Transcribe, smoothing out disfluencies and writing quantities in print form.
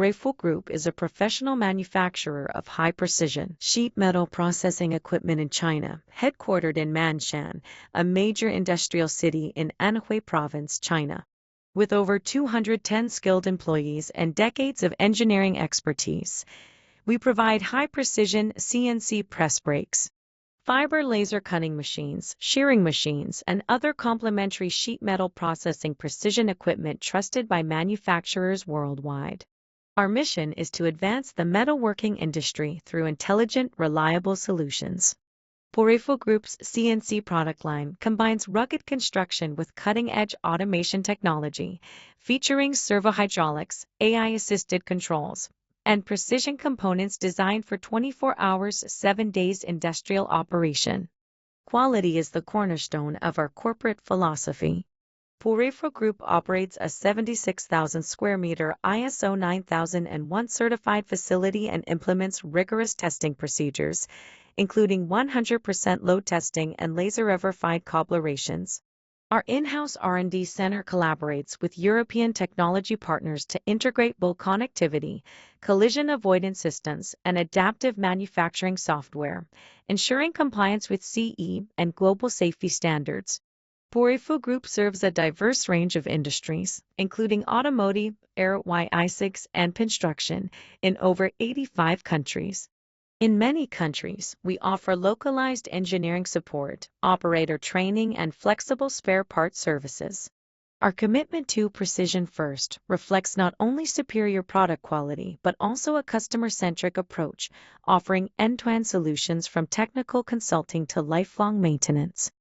Burr-free Group is a professional manufacturer of high-precision sheet metal processing equipment in China, headquartered in Ma'anshan, a major industrial city in Anhui Province, China. With over 210 skilled employees and decades of engineering expertise, we provide high-precision CNC press brakes, fiber laser cutting machines, shearing machines, and other complementary sheet metal processing precision equipment trusted by manufacturers worldwide. Our mission is to advance the metalworking industry through intelligent, reliable solutions. Burr-free Group's CNC product line combines rugged construction with cutting-edge automation technology, featuring servo-hydraulics, AI-assisted controls, and precision components designed for 24 hours, 7 days industrial operation. Quality is the cornerstone of our corporate philosophy. Burr-free Group operates a 76,000 square meter ISO 9001 certified facility and implements rigorous testing procedures, including 100% load testing and laser-verified collaborations. Our in-house R&D center collaborates with European technology partners to integrate both connectivity, collision avoidance systems, and adaptive manufacturing software, ensuring compliance with CE and global safety standards. Burr-free Group serves a diverse range of industries, including automotive, aeronautics, and construction, in over 85 countries. In many countries, we offer localized engineering support, operator training, and flexible spare parts services. Our commitment to precision first reflects not only superior product quality but also a customer-centric approach, offering end-to-end solutions from technical consulting to lifelong maintenance.